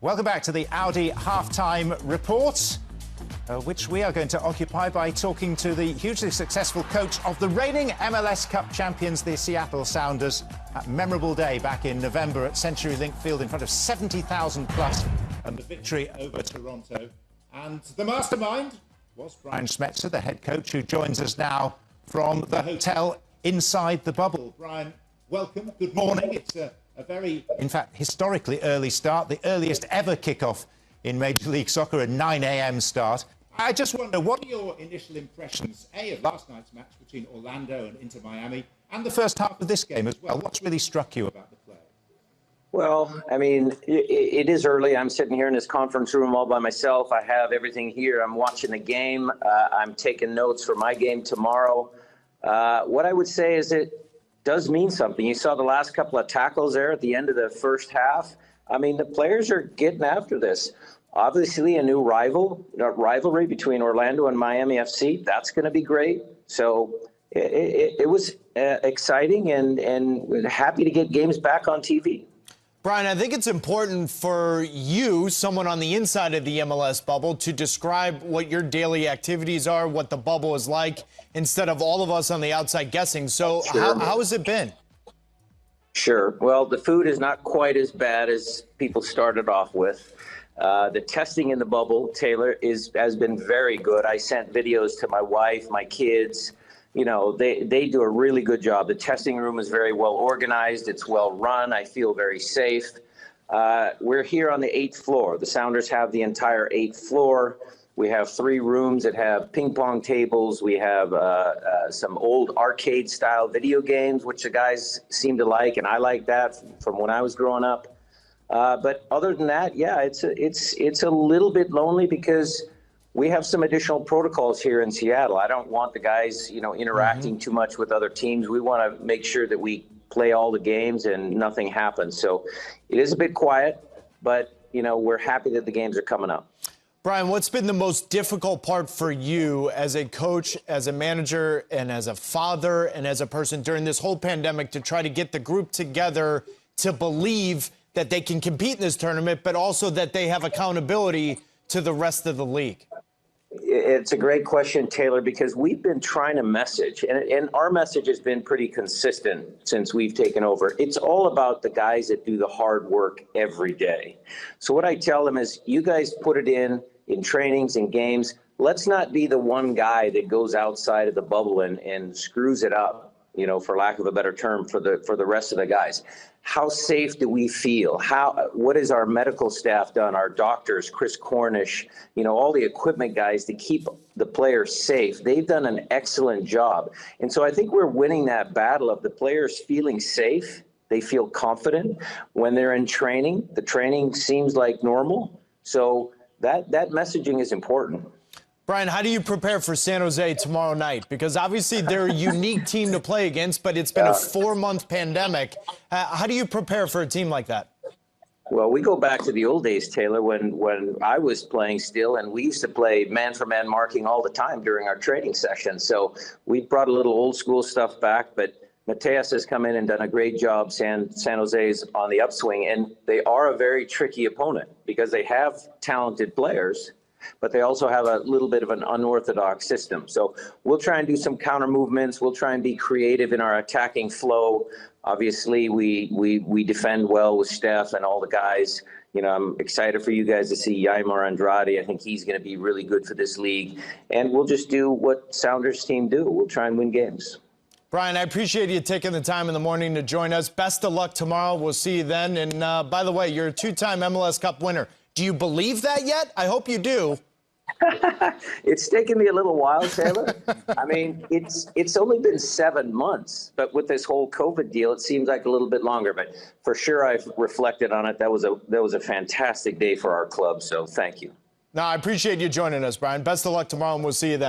Welcome back to the Audi halftime report, which we are going to occupy by talking to the hugely successful coach of the reigning MLS Cup champions, the Seattle Sounders. That memorable day back in November at CenturyLink Field in front of 70,000 plus, and the victory over Toronto. And the mastermind was Brian Schmetzer, the head coach, who joins us now from the hotel inside the bubble. Brian, welcome. Good morning. It's a very, in fact, historically early start, the earliest ever kickoff in Major League Soccer, a 9 a.m. start. I just wonder, what are your initial impressions, of last night's match between Orlando and Inter Miami, and the first half of this game as well? What's really struck you about the play? Well, I mean, it is early. I'm sitting here in this conference room all by myself. I have everything here. I'm watching the game. I'm taking notes for my game tomorrow. What I would say is it does mean something. You saw the last couple of tackles there at the end of the first half. I mean, the players are getting after this. Obviously, a new rivalry between Orlando and Miami FC. That's going to be great. So it was exciting and happy to get games back on TV. Brian, I think it's important for you, someone on the inside of the MLS bubble, to describe what your daily activities are, what the bubble is like, instead of all of us on the outside guessing. So Sure. how has it been? Sure. Well, the food is not quite as bad as people started off with. The testing in the bubble, Taylor, has been very good. I sent videos to my wife, my kids. You know, they do a really good job. The testing room is very well organized. It's well run. I feel very safe. We're here on the 8th floor. The Sounders have the entire 8th floor. We have 3 rooms that have ping pong tables. We have some old arcade style video games, which the guys seem to like, and I like that from when I was growing up. But other than that, yeah, it's a little bit lonely because we have some additional protocols here in Seattle. I don't want the guys, interacting too much with other teams. We want to make sure that we play all the games and nothing happens. So it is a bit quiet, but, we're happy that the games are coming up. Brian, what's been the most difficult part for you as a coach, as a manager, and as a father, and as a person during this whole pandemic to try to get the group together to believe that they can compete in this tournament, but also that they have accountability to the rest of the league? It's a great question, Taylor, because we've been trying to message, and our message has been pretty consistent since we've taken over. It's all about the guys that do the hard work every day. So what I tell them is, you guys put it in trainings and games. Let's not be the one guy that goes outside of the bubble and screws it up, for lack of a better term, for the rest of the guys. How safe do we feel? What has our medical staff done? Our doctors, Chris Cornish, all the equipment guys to keep the players safe. They've done an excellent job. And so I think we're winning that battle of the players feeling safe. They feel confident when they're in training. The training seems like normal. So that messaging is important. Brian, how do you prepare for San Jose tomorrow night? Because obviously they're a unique team to play against, but it's been a 4-month pandemic. How do you prepare for a team like that? Well, we go back to the old days, Taylor, when I was playing still, and we used to play man-for-man marking all the time during our training sessions. So we brought a little old-school stuff back, but Mateus has come in and done a great job. San Jose's on the upswing, and they are a very tricky opponent because they have talented players, but they also have a little bit of an unorthodox system. So we'll try and do some counter movements. We'll try and be creative in our attacking flow. Obviously, we defend well with Steph and all the guys. I'm excited for you guys to see Yaimar Andrade. I think he's going to be really good for this league. And we'll just do what Sounders team do. We'll try and win games. Brian, I appreciate you taking the time in the morning to join us. Best of luck tomorrow. We'll see you then. And by the way, you're a 2-time MLS Cup winner. Do you believe that yet? I hope you do. It's taken me a little while, Taylor. I mean, it's only been 7 months, but with this whole COVID deal, it seems like a little bit longer. But for sure, I've reflected on it. That was a fantastic day for our club. So thank you. No, I appreciate you joining us, Brian. Best of luck tomorrow, and we'll see you then.